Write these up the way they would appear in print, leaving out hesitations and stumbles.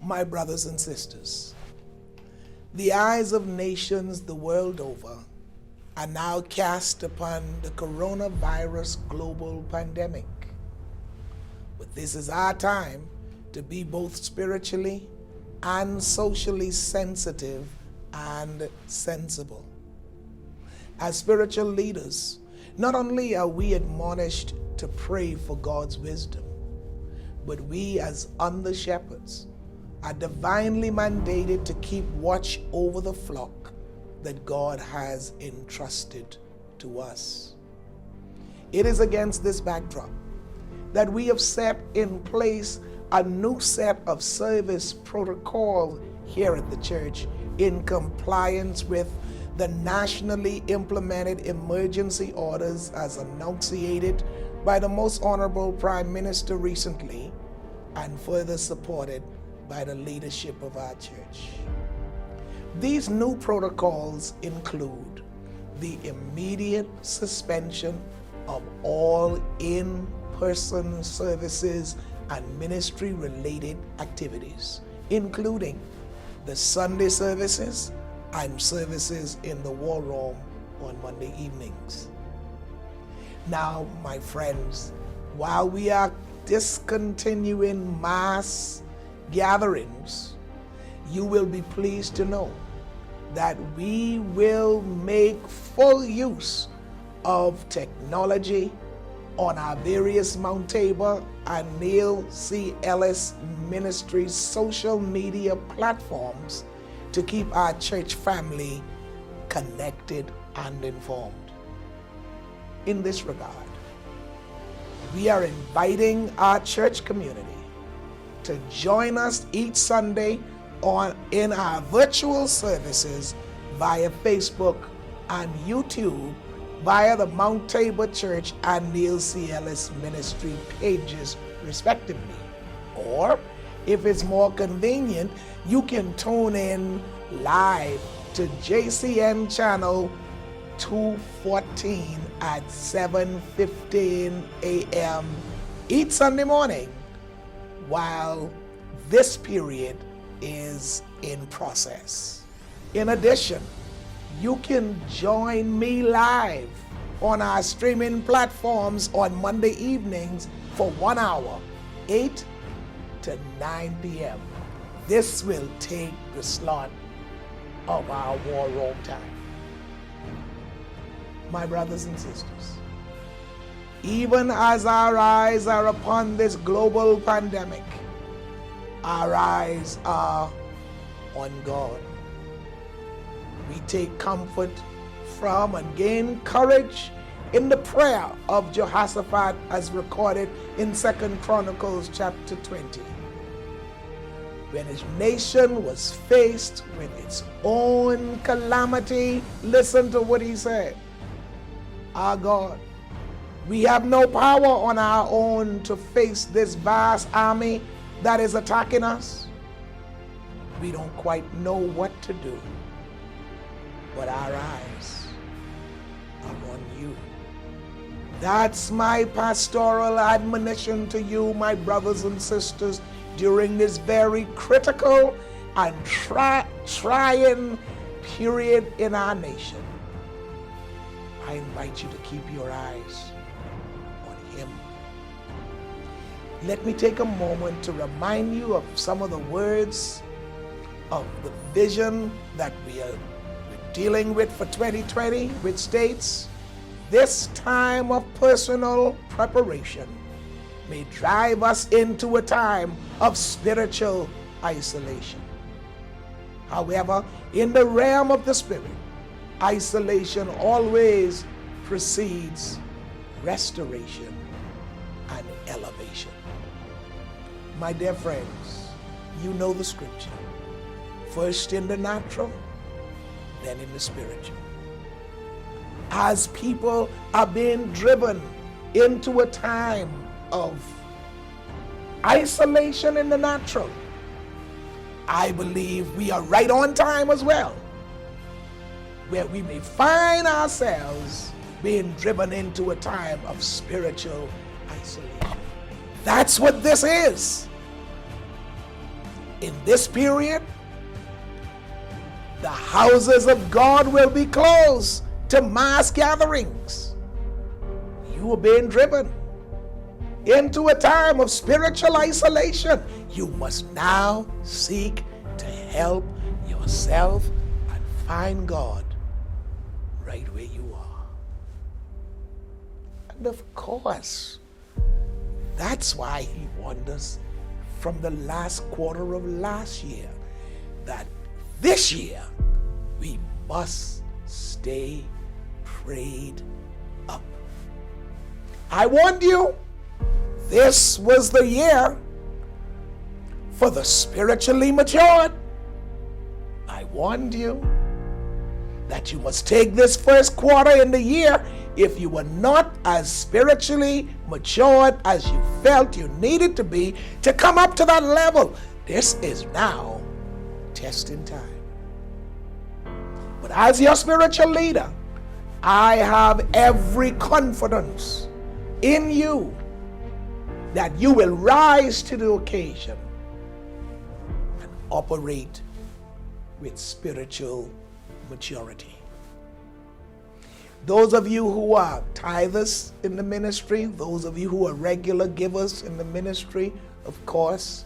My brothers and sisters, the eyes of nations the world over are now cast upon the coronavirus global pandemic. But this is our time to be both spiritually and socially sensitive and sensible. As spiritual leaders, not only are we admonished to pray for God's wisdom, but we as under shepherds are divinely mandated to keep watch over the flock that God has entrusted to us. It is against this backdrop that we have set in place a new set of service protocol here at the church in compliance with the nationally implemented emergency orders as enunciated by the Most Honorable Prime Minister recently and further supported by the leadership of our church. These new protocols include the immediate suspension of all in-person services and ministry-related activities, including the Sunday services and services in the war room on Monday evenings. Now, my friends, while we are discontinuing mass gatherings, you will be pleased to know that we will make full use of technology on our various Mount Tabor and Neil C. Ellis Ministries social media platforms to keep our church family connected and informed. In this regard, we are inviting our church community to join us each Sunday in our virtual services via Facebook and YouTube via the Mount Tabor Church and Neil C. Ellis Ministry pages, respectively. Or, if it's more convenient, you can tune in live to JCN channel 214 at 7:15 a.m. each Sunday morning while this period is in process. In addition, you can join me live on our streaming platforms on Monday evenings for 1 hour, 8 to 9 p.m. This will take the slot of our war room time. My brothers and sisters, even as our eyes are upon this global pandemic, our eyes are on God. We take comfort from and gain courage in the prayer of Jehoshaphat as recorded in 2 Chronicles chapter 20. When his nation was faced with its own calamity, listen to what he said. Our God, we have no power on our own to face this vast army that is attacking us. We don't quite know what to do, but our eyes are on you. That's my pastoral admonition to you, my brothers and sisters, during this very critical and trying period in our nation. I invite you to keep your eyes on Him. Let me take a moment to remind you of some of the words of the vision that we're dealing with for 2020, which states, "This time of personal preparation may drive us into a time of spiritual isolation. However, in the realm of the Spirit, isolation always precedes restoration and elevation." My dear friends, you know the scripture. First in the natural, then in the spiritual. As people are being driven into a time of isolation in the natural, I believe we are right on time as well, where we may find ourselves being driven into a time of spiritual isolation. That's what this is. In this period, the houses of God will be closed to mass gatherings. You are being driven into a time of spiritual isolation. You must now seek to help yourself and find God right where you are. And of course, that's why he warned us from the last quarter of last year that this year we must stay prayed up. I warned you, this was the year for the spiritually matured. I warned you that you must take this first quarter in the year, if you were not as spiritually matured as you felt you needed to be to come up to that level. This is now testing time. But as your spiritual leader, I have every confidence in you that you will rise to the occasion and operate with spiritual maturity. Those of you who are tithers in the ministry, those of you who are regular givers in the ministry, of course,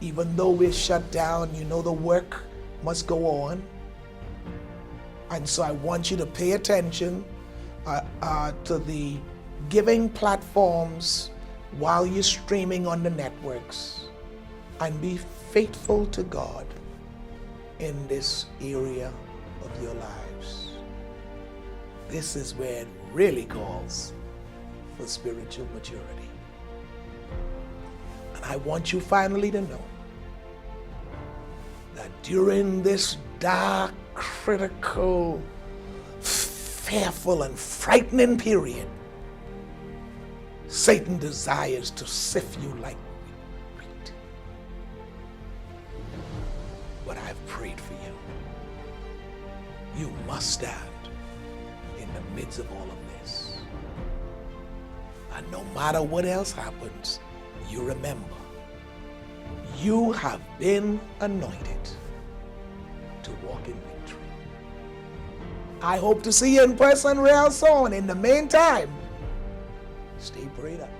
even though we're shut down, you know the work must go on. And so I want you to pay attention to the giving platforms while you're streaming on the networks, and be faithful to God in this area of your lives. This is where it really calls for spiritual maturity. And I want you finally to know that during this dark, critical, fearful, and frightening period, Satan desires to sift you like wheat. But I've prayed for you. You must stand in the midst of all of this. And no matter what else happens, you remember, you have been anointed to walk in victory. I hope to see you in person real soon. In the meantime, stay prayed up.